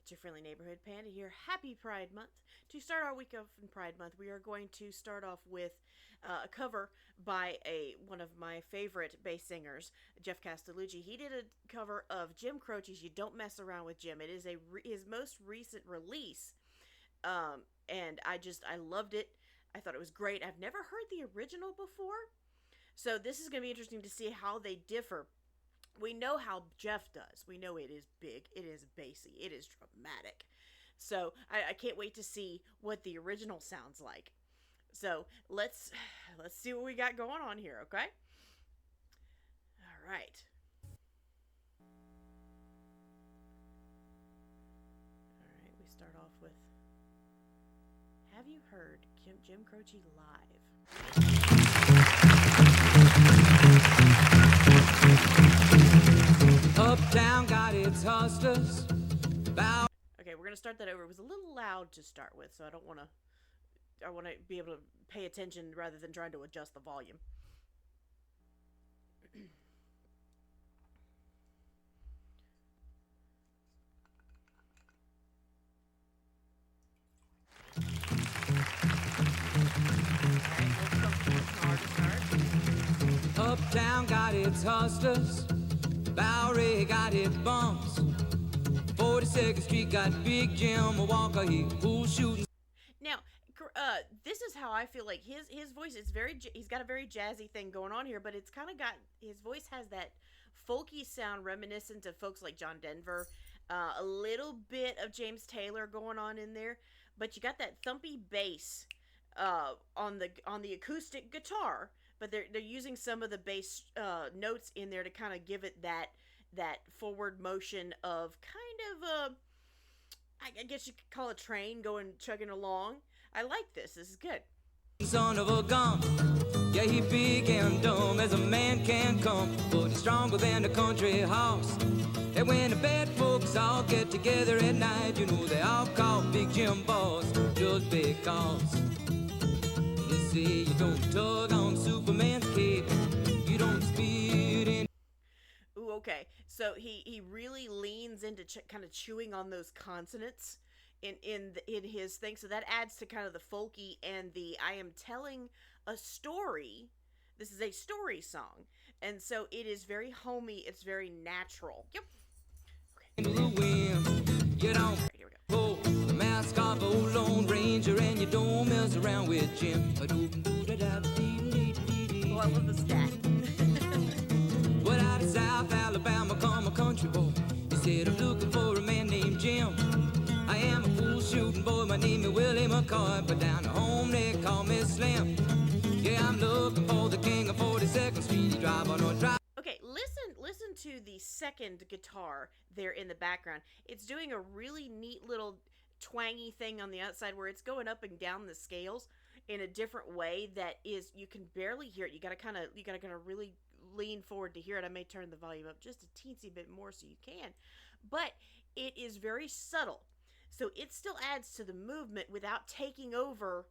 It's your friendly neighborhood panda here. Happy Pride Month. To start our week off in Pride Month, we are going to start off with a cover by one of my favorite bass singers, Geoff Castellucci. He did a cover of Jim Croce's "You Don't Mess Around with Jim." It is his most recent release, and I loved it. I thought it was great. I've never heard the original before, so this is going to be interesting to see how they differ. We know how Geoff does. We know it is big, it is bassy, it is dramatic. So I can't wait to see what the original sounds like. So let's see what we got going on here, okay? All right. All right, we start off with Have You Heard Jim Croce Live? Uptown got its hustlers. Okay, we're gonna start that over. It was a little loud to start with, so I want to be able to pay attention rather than trying to adjust the volume. Uptown got its hustlers. Bowery got its bumps. 42nd Street got Big Jim Walker, who's shooting. Now, this is how I feel like his voice is he's got a very jazzy thing going on here, but it's kind of got, his voice has that folky sound reminiscent of folks like John Denver, a little bit of James Taylor going on in there, but you got that thumpy bass on the acoustic guitar, but they're using some of the bass notes in there to kind of give it that forward motion of kind of I guess you could call a train chugging along. I like this. This is good. Son of a gun. Yeah, he big and dumb as a man can come, but he's stronger than a country horse. And when the bad folks all get together at night, you know they all call Big Jim boss, just because. They say you don't tug on Superman's cape, you don't speed in. Ooh, okay. So he really leans into kind of chewing on those consonants in his thing. So that adds to kind of the folky and the I am telling a story. This is a story song, and so it is very homey. It's very natural. Yep. Okay. The wind, you don't. All right, here we go. Pull the mask off old Lone Ranger, and you don't mess around with Jim. Oh, I love the scat. But out of South Alabama come a country boy. He said, I'm looking for a man named Jim. I am a fool shooting boy, my name is Willie McCoy, but down at home they call me Slim. Yeah, I'm looking for the king of 42nd Street. He drive on a drive. Okay, listen to the second guitar there in the background. It's doing a really neat little twangy thing on the outside where it's going up and down the scales in a different way that is, you can barely hear it. You gotta kind of really lean forward to hear it. I may turn the volume up just a teensy bit more so you can, but it is very subtle, so it still adds to the movement without taking over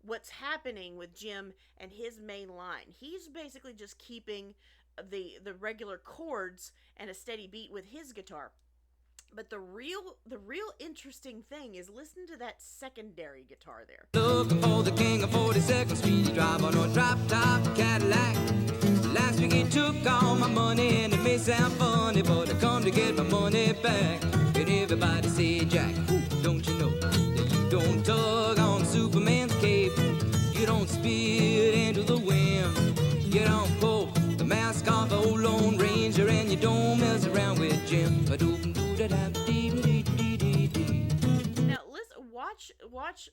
what's happening with Jim and his main line. He's basically just keeping the regular chords and a steady beat with his guitar. But the real interesting thing is listen to that secondary guitar there. Looking for the king of 42nd Street. He drive on a drop-top Cadillac. Last week he took all my money, and it may sound funny, but I come to get my money back. And everybody say, Jack, don't you know that you don't tug on Superman's cape, you don't spit into the wind, you don't pull the mask off old Lone Ranger, and you don't mess around with Jim. Now listen, watch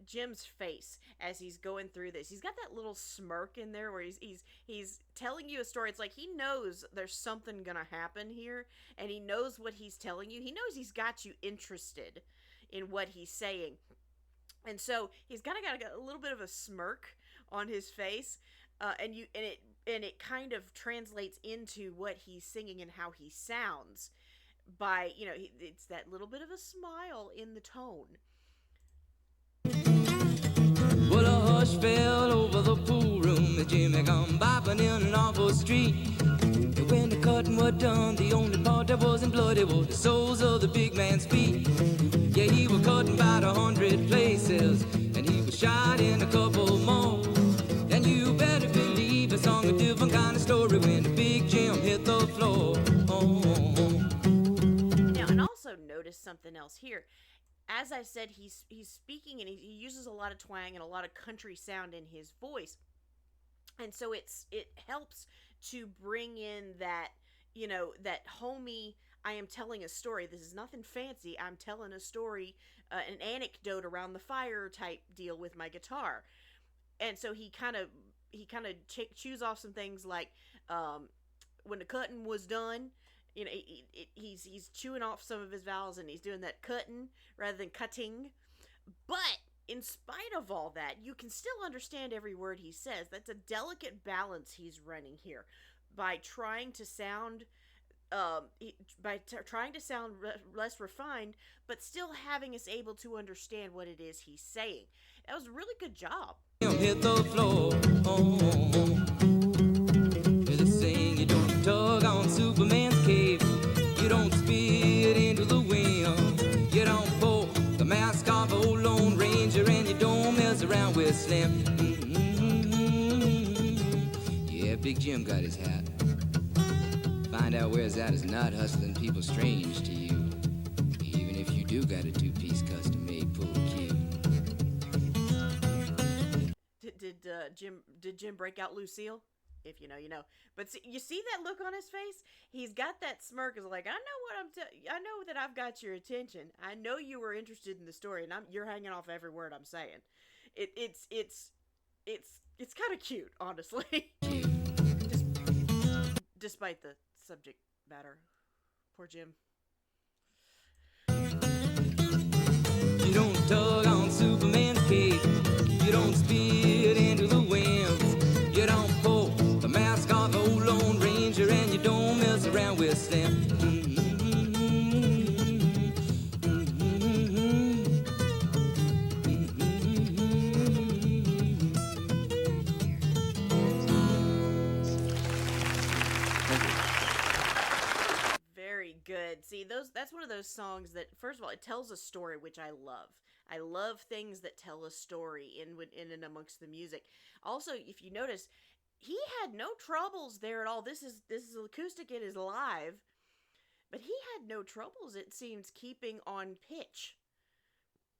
Jim's face as he's going through this. He's got that little smirk in there where he's telling you a story. It's like he knows there's something gonna happen here, and he knows what he's telling you. He knows he's got you interested in what he's saying, and so he's got a little bit of a smirk on his face, and it kind of translates into what he's singing and how he sounds by, it's that little bit of a smile in the tone. Well, a hush fell over the pool room as Jimmy come bopping in an awful street. when the cutting was done, the only part that wasn't bloody was the soles of the big man's feet. Yeah, he was cutting about 100 places, and he was shot in a couple more. And you better believe it's on a different kind of story when the big Jim hit the floor. Now, and also notice something else here. As I said, he's speaking, and he uses a lot of twang and a lot of country sound in his voice, and so it helps to bring in that, that homey, I am telling a story. This is nothing fancy. I'm telling a story, an anecdote around the fire type deal with my guitar. And so he kind of chews off some things like, when the cutting was done, he's chewing off some of his vowels, and he's doing that cutting rather than cutting. But in spite of all that, you can still understand every word he says. That's a delicate balance he's running here by trying to sound less refined, but still having us able to understand what it is he's saying. That was a really good job. Hit the floor. They're saying you don't tug on Superman's cape, you don't spit into the wind, you don't pull the mask off old Lone Ranger, and you don't mess around with Slim. Yeah, Big Jim got his hat. Find out where it's at is not hustling people strange to you, even if you do got a two-piece custom-made pool cue. Did Jim break out Lucille? If you know, you know. But see, you see that look on his face? He's got that smirk. Is like, I know that I've got your attention. I know you were interested in the story, and you're hanging off every word I'm saying. It's kind of cute, honestly. Despite the subject matter. Poor Jim. You don't tug on Superman's cape, you don't spit into the wind, you don't pull the mask off old Lone Ranger, and you don't mess around with Slim. Good. See, that's one of those songs that, first of all, it tells a story, which I love. I love things that tell a story in and amongst the music. Also, if you notice, he had no troubles there at all. This is acoustic, it is live, but he had no troubles, it seems, keeping on pitch.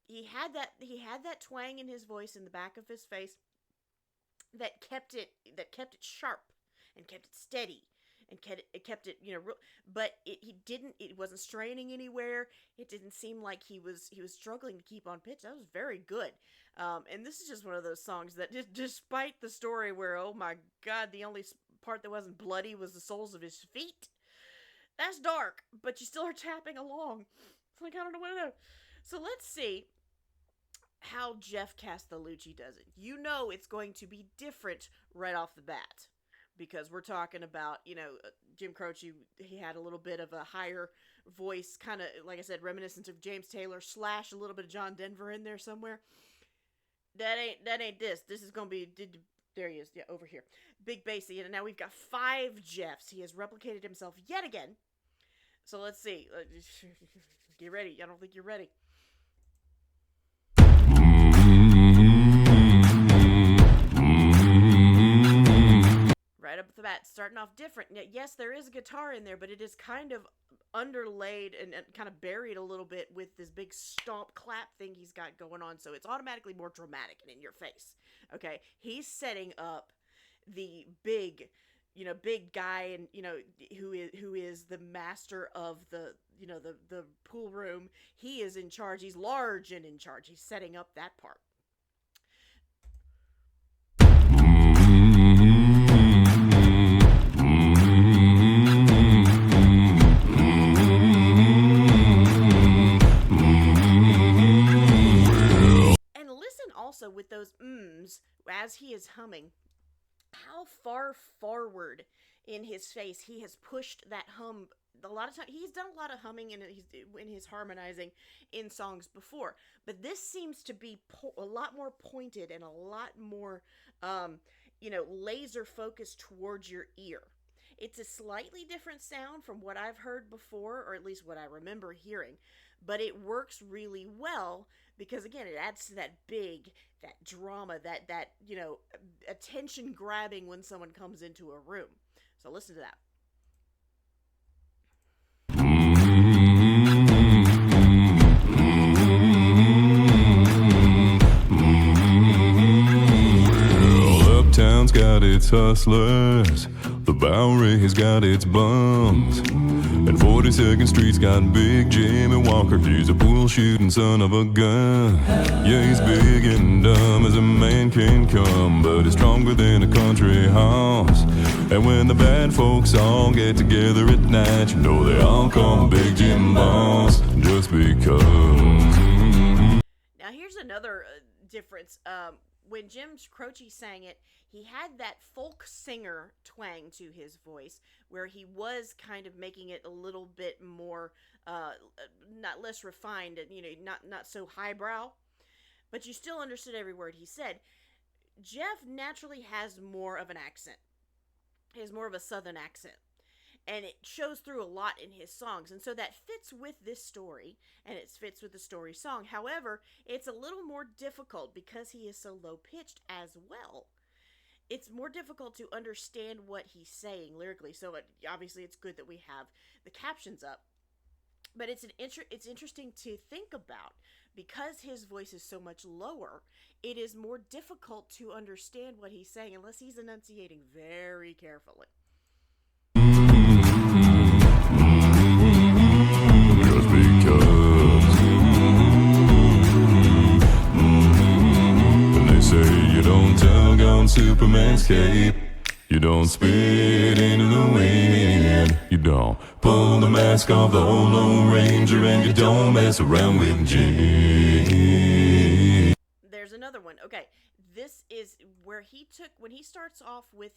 He had that twang in his voice in the back of his face that kept it sharp and kept it steady. And kept it, but it wasn't straining anywhere. It didn't seem like he was struggling to keep on pitch. That was very good. And this is just one of those songs that, despite the story where, oh my God, the only part that wasn't bloody was the soles of his feet. That's dark, but you still are tapping along. It's like, I don't know what to do. So let's see how Geoff Castellucci does it. You know it's going to be different right off the bat. Because we're talking about, Jim Croce, he had a little bit of a higher voice, kind of, like I said, reminiscent of James Taylor / a little bit of John Denver in there somewhere. That ain't this. This is going to be, there he is, yeah, over here. Big bassy, and now we've got 5 Jeffs. He has replicated himself yet again. So let's see. Get ready. I don't think you're ready. Right up the bat, starting off different. Yes, there is a guitar in there, but it is kind of underlaid and kind of buried a little bit with this big stomp clap thing he's got going on, so it's automatically more dramatic and in your face. Okay, he's setting up the big guy, and who is the master of the pool room. He is in charge. He's large and in charge. He's setting up that part. Also, with those as he is humming, how far forward in his face he has pushed that hum. A lot of times he's done a lot of humming in his harmonizing in songs before, but this seems to be a lot more pointed and a lot more laser focused towards your ear. It's a slightly different sound from what I've heard before, or at least what I remember hearing, but it works really well because again, it adds to that drama, that attention grabbing when someone comes into a room. So listen to that. Uptown's got its hustlers, the Bowery's got its bums, and 42nd Street's got Big Jimmy Walker. He's a pool shooting son of a gun. Yeah, he's big and dumb as a man can come, but he's stronger than a country horse. And when the bad folks all get together at night, you know they all call him Big Jim Boss, just because. Now here's another difference. When Jim Croce sang it, he had that folk singer twang to his voice, where he was kind of making it a little bit more, not less refined, and not so highbrow, but you still understood every word he said. Geoff naturally has more of an accent. He has more of a southern accent. And it shows through a lot in his songs. And so that fits with this story, and it fits with the story song. However, it's a little more difficult because he is so low-pitched as well. It's more difficult to understand what he's saying lyrically. So obviously it's good that we have the captions up. But it's interesting to think about. Because his voice is so much lower, it is more difficult to understand what he's saying unless he's enunciating very carefully. You don't tug on Superman's cape, you don't spit into the wind, you don't pull the mask off the old Lone Ranger, and you don't mess around with Jim. There's another one. Okay, this is where when he starts off with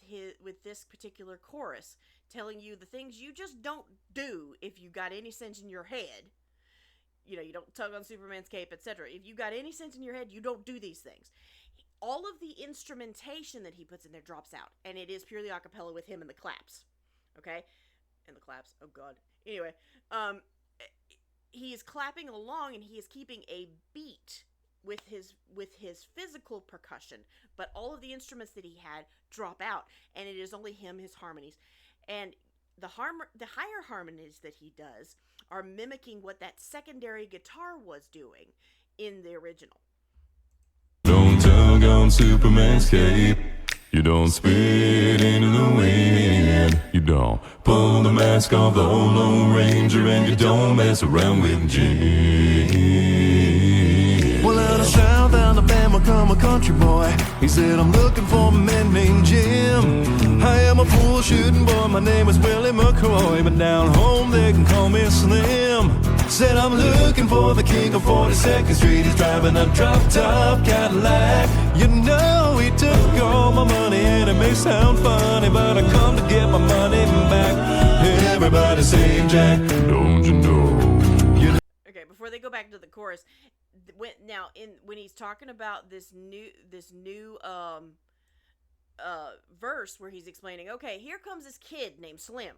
this particular chorus, telling you the things you just don't do if you got any sense in your head. You don't tug on Superman's cape, etc. If you got any sense in your head, you don't do these things. All of the instrumentation that he puts in there drops out, and it is purely a cappella with him and the claps. Okay? And the claps. Oh, God. Anyway, he is clapping along, and he is keeping a beat with his physical percussion, but all of the instruments that he had drop out, and it is only him, his harmonies. And the higher harmonies that he does are mimicking what that secondary guitar was doing in the original. Don't tug on Superman's cape, you don't spit into the wind, you don't pull the mask off the old Lone Ranger, and you don't mess around with Jim. Well, out of South Alabama come a country boy. He said, I'm looking for a man named Jim. I am a pool shooting boy, my name is Willie McCoy, but down home they can call me Slim. Said I'm looking for the king of 42nd Street. He's driving a drop-top Cadillac. You know he took all my money, and it may sound funny, but I come to get my money back. Everybody say Jack, don't you know? Okay, before they go back to the chorus, when he's talking about this new verse where he's explaining, okay, here comes this kid named Slim,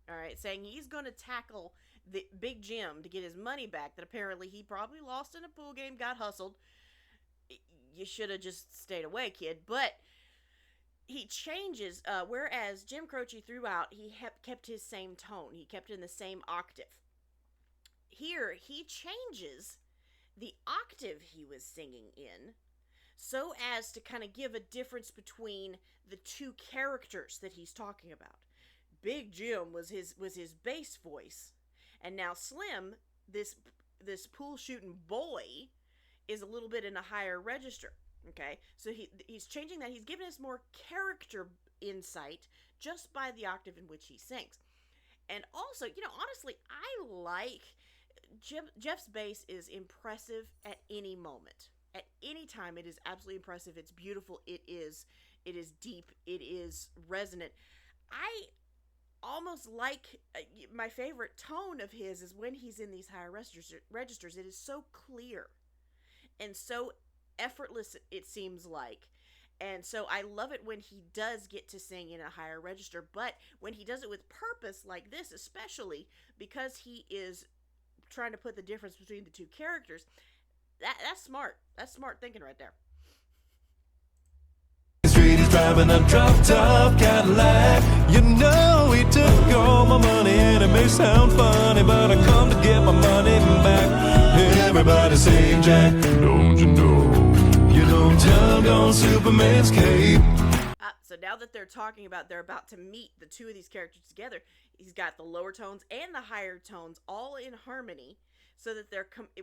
all right, saying he's going to tackle the Big Jim to get his money back that apparently he probably lost in a pool game, got hustled. You should have just stayed away, kid. But he changes, whereas Jim Croce throughout, he kept his same tone. He kept it in the same octave. Here, he changes the octave he was singing in so as to kind of give a difference between the two characters that he's talking about. Big Jim was his bass voice. And now Slim, this pool shooting boy, is a little bit in a higher register. Okay, so he's changing that. He's giving us more character insight just by the octave in which he sings. And also, honestly, I like Geoff's bass is impressive at any moment. At any time, it is absolutely impressive. It's beautiful. It is deep. It is resonant. I almost like my favorite tone of his is when he's in these higher registers. It is so clear and so effortless, it seems like, And so I love it when he does get to sing in a higher register, but when he does it with purpose like this, especially because he is trying to put the difference between the two characters, that's smart. That's smart thinking right there. Street, he's driving a drop-top Cadillac. You know he took all my money, and it may sound funny, but I come to get my money back. Everybody say, Jack, don't you know you don't tug on Superman's cape? So now that they're talking about, they're about to meet the two of these characters together, he's got the lower tones and the higher tones all in harmony, so that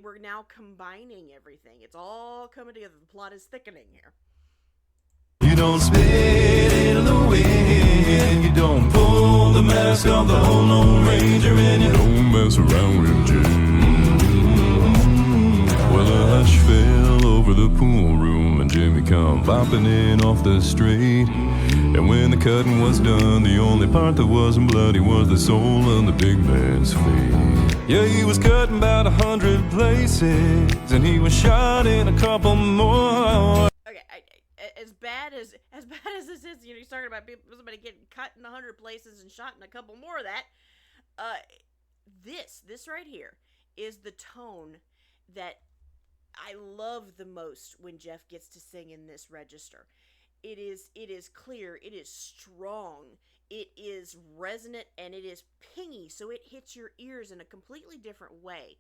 we're now combining everything. It's all coming together. The plot is thickening here. You don't spit in the wind, you don't pull the mask off the whole Lone Ranger, and you Don't mess around with Jim. Well, a hush fell over the pool room, and Jimmy come bopping in off the street. And when the cutting was done, the only part that wasn't bloody was the sole of the big man's feet. yeah, he was cutting about 100 places, and he was shot in a couple more. Okay, as bad as this is, you know, he's talking about somebody getting cut in 100 places and shot in a couple more of that. This right here is the tone that I love the most when Geoff gets to sing in this register. It is clear, it is strong, it is resonant, and it is pingy, so it hits your ears in a completely different way.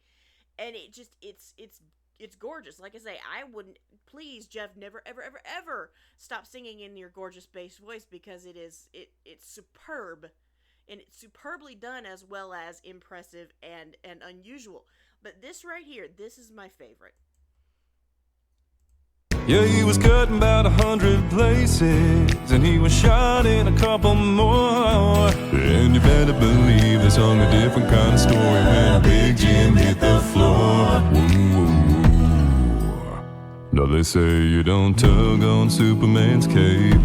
And it just it's gorgeous. Like I say, I wouldn't, please, Geoff, never ever ever ever stop singing in your gorgeous bass voice, because it's superb, and it's superbly done, as well as impressive and unusual. But this right here, this is my favorite. Yeah, he was cutting about 100 places, and he was shot in a couple more. And you better believe they sung a different kind of story when Big Jim hit the floor. Whoa. Now they say you don't tug on Superman's cape,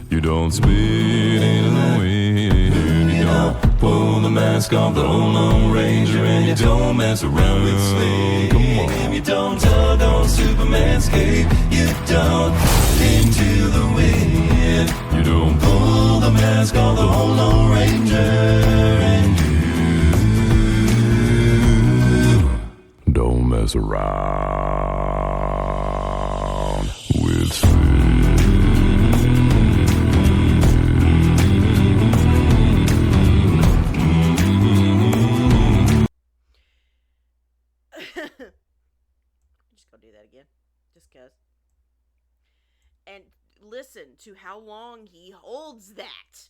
you don't spit in the wind, you don't pull the mask off the old Lone Ranger, and you don't mess around with Slim. Come on. You don't tug on Superman's cape, you don't into the wind, You don't pull the mask off the whole Lone Ranger, and you don't mess around with Slim. Just gonna do that again, just cause. And listen to how long he holds that.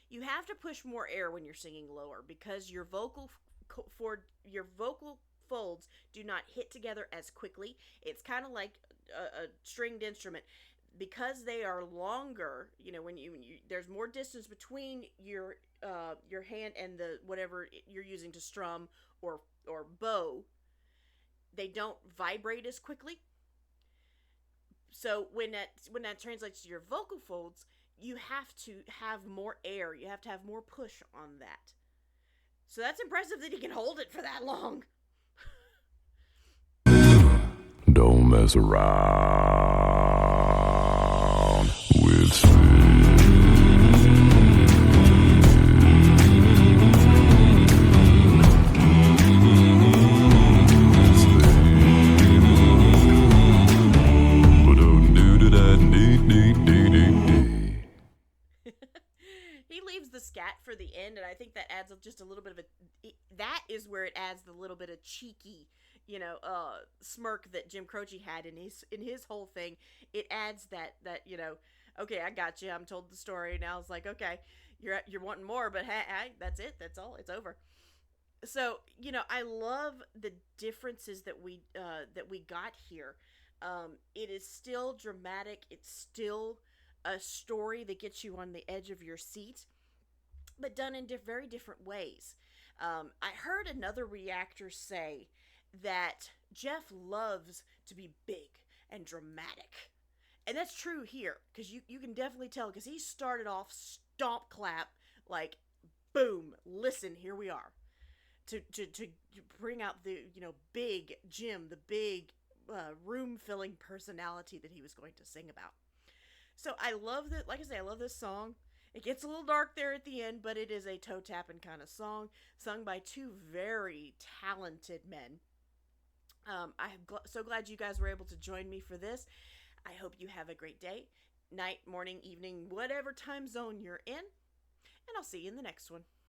You have to push more air when you're singing lower, because your vocal folds do not hit together as quickly. It's kind of like a stringed instrument. Because they are longer, you know, when you there's more distance between your hand and the whatever you're using to strum or bow, they don't vibrate as quickly. So when that translates to your vocal folds, you have to have more air. You have to have more push on that. So that's impressive that he can hold it for that long. Don't mess around with Slim. He leaves the scat for the end, and I think that adds just a little bit of that is where it adds the little bit of cheeky, you know, smirk that Jim Croce had in his whole thing. It adds that you know, okay, I got you. I'm told the story now. It's like, okay, you're wanting more, but hey, that's it. That's all. It's over. So, you know, I love the differences that we got here. It is still dramatic. It's still a story that gets you on the edge of your seat, but done in very different ways. I heard another reactor say that Geoff loves to be big and dramatic. And that's true here, because you can definitely tell, because he started off stomp clap, like, boom, listen, here we are. To bring out the, you know, big Jim, the big room-filling personality that he was going to sing about. So I love that. Like I say, I love this song. It gets a little dark there at the end, but it is a toe-tapping kind of song, sung by two very talented men. I'm so glad you guys were able to join me for this. I hope you have a great day, night, morning, evening, whatever time zone you're in, and I'll see you in the next one.